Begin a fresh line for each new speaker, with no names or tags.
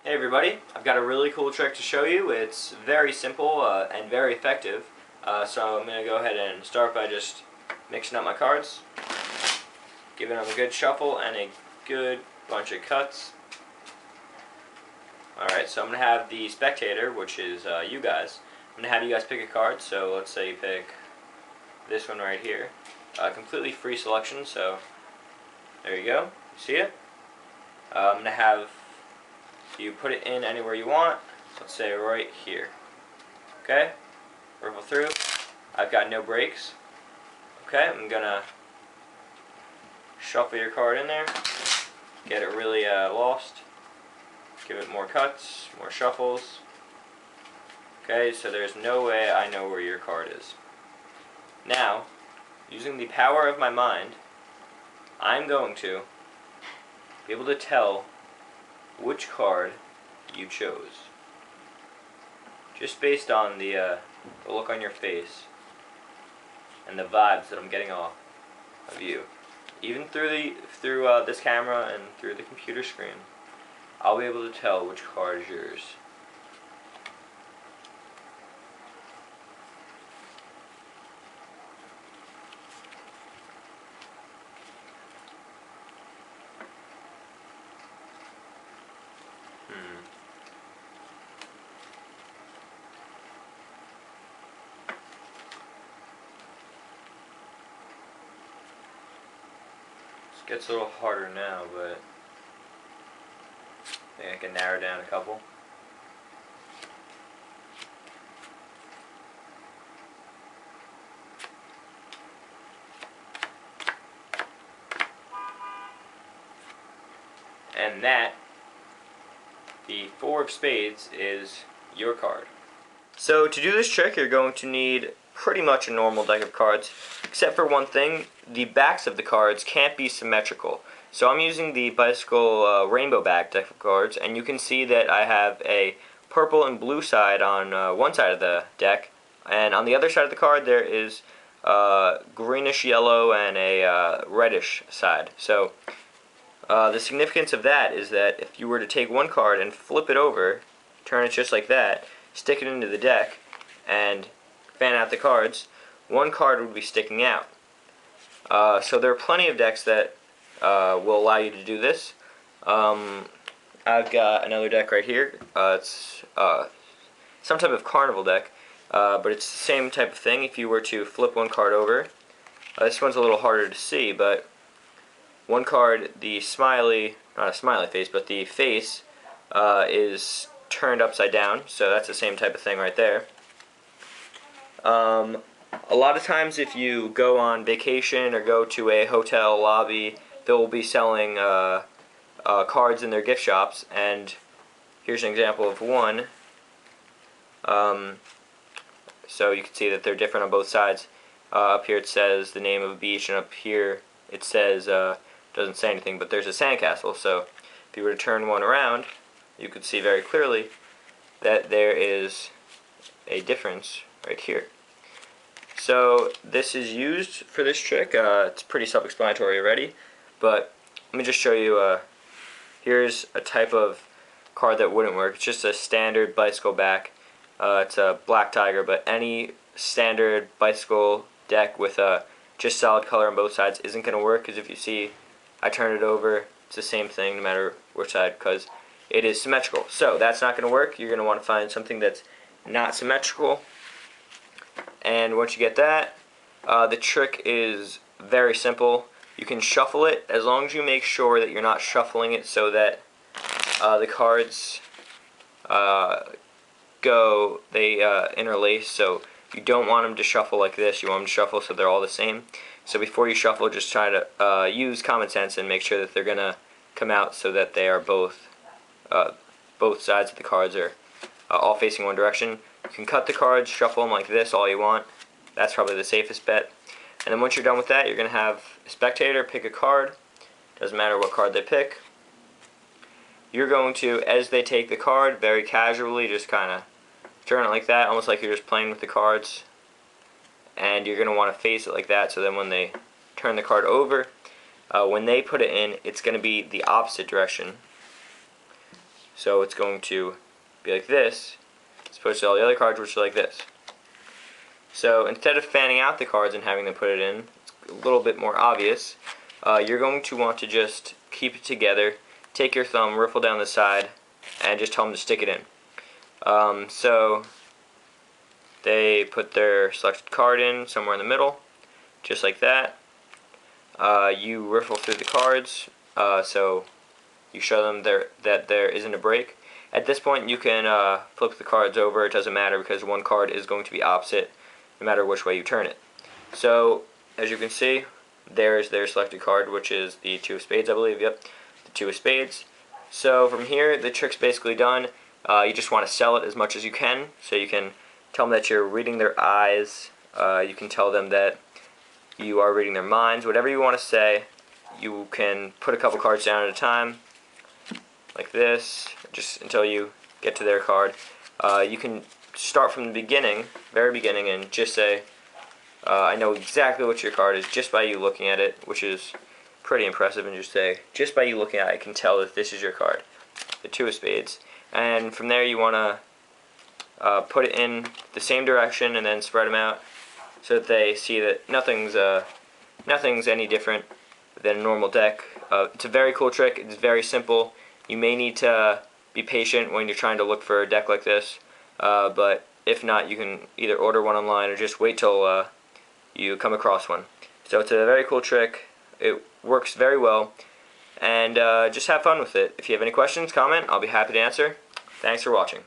Hey everybody, I've got a really cool trick to show you. It's very simple and very effective. So I'm going to go ahead and start by just mixing up my cards, giving them a good shuffle and a good bunch of cuts. Alright, so I'm going to have the spectator, which is you guys. I'm going to have you guys pick a card. So let's say you pick this one right here. Completely free selection, so there you go. You see it? I'm going to have you put it in anywhere you want. Let's say right here. Okay? Riffle through. I've got no breaks. Okay, I'm gonna shuffle your card in there. Get it really lost. Give it more cuts, more shuffles. Okay, so there's no way I know where your card is. Now, using the power of my mind, I'm going to be able to tell which card you chose, just based on the look on your face and the vibes that I'm getting off of you. Even through this camera and through the computer screen, I'll be able to tell which card is yours. It gets a little harder now, but I think I can narrow down a couple. And that, the Four of Spades, is your card. So to do this trick, you're going to need pretty much a normal deck of cards, except for one thing: the backs of the cards can't be symmetrical. So I'm using the Bicycle Rainbow Back deck of cards, and you can see that I have a purple and blue side on one side of the deck, and on the other side of the card there is greenish yellow and a reddish side. So the significance of that is that if you were to take one card and flip it over, turn it just like that, stick it into the deck, and fan out the cards, one card would be sticking out. So there are plenty of decks that will allow you to do this. I've got another deck right here. It's some type of carnival deck, but it's the same type of thing. If you were to flip one card over, this one's a little harder to see, but one card, the smiley, not a smiley face, but the face is turned upside down, so that's the same type of thing right there. A lot of times if you go on vacation or go to a hotel lobby, they'll be selling cards in their gift shops, and here's an example of one. So you can see that they're different on both sides. Up here it says the name of a beach, and up here it says, doesn't say anything, but there's a sandcastle. So if you were to turn one around, you could see very clearly that there is a difference right here. So this is used for this trick. It's pretty self-explanatory already, but let me just show you. Here's a type of card that wouldn't work. It's just a standard bicycle back. It's a black tiger, but any standard bicycle deck with just solid color on both sides isn't going to work, because if you see I turn it over, it's the same thing no matter which side, because it is symmetrical. So that's not going to work. You're going to want to find something that's not symmetrical. And once you get that, the trick is very simple. You can shuffle it as long as you make sure that you're not shuffling it so that the cards interlace. So you don't want them to shuffle like this. You want them to shuffle so they're all the same. So before you shuffle, just try to use common sense and make sure that they're gonna come out so that they are both sides of the cards are all facing one direction. You can cut the cards, shuffle them like this all you want. That's probably the safest bet. And then once you're done with that, you're going to have a spectator pick a card. Doesn't matter what card they pick. You're going to, as they take the card, very casually just kind of turn it like that, almost like you're just playing with the cards. And you're going to want to face it like that, so then when they turn the card over, when they put it in, it's going to be the opposite direction. So it's going to be like this, as opposed to all the other cards which are like this. So instead of fanning out the cards and having them put it in, it's a little bit more obvious. You're going to want to just keep it together, take your thumb, riffle down the side, and just tell them to stick it in. So they put their selected card in somewhere in the middle, just like that. You riffle through the cards, so you show them that there isn't a break. At this point you can flip the cards over, it doesn't matter because one card is going to be opposite no matter which way you turn it. So as you can see, there's their selected card, which is the 2 of spades, I believe. Yep, the 2 of spades. So from here the trick's basically done. You just want to sell it as much as you can, so you can tell them that you're reading their eyes, you can tell them that you are reading their minds, whatever you want to say. You can put a couple cards down at a time, like this, just until you get to their card. You can start from the beginning, very beginning, and just say, I know exactly what your card is just by you looking at it, which is pretty impressive, and just say, just by you looking at it, I can tell that this is your card, the 2 of spades. And from there you want to put it in the same direction and then spread them out so that they see that nothing's any different than a normal deck. It's a very cool trick. It's very simple. You may need to be patient when you're trying to look for a deck like this, but if not, you can either order one online or just wait till you come across one. So it's a very cool trick. It works very well, and just have fun with it. If you have any questions, comment. I'll be happy to answer. Thanks for watching.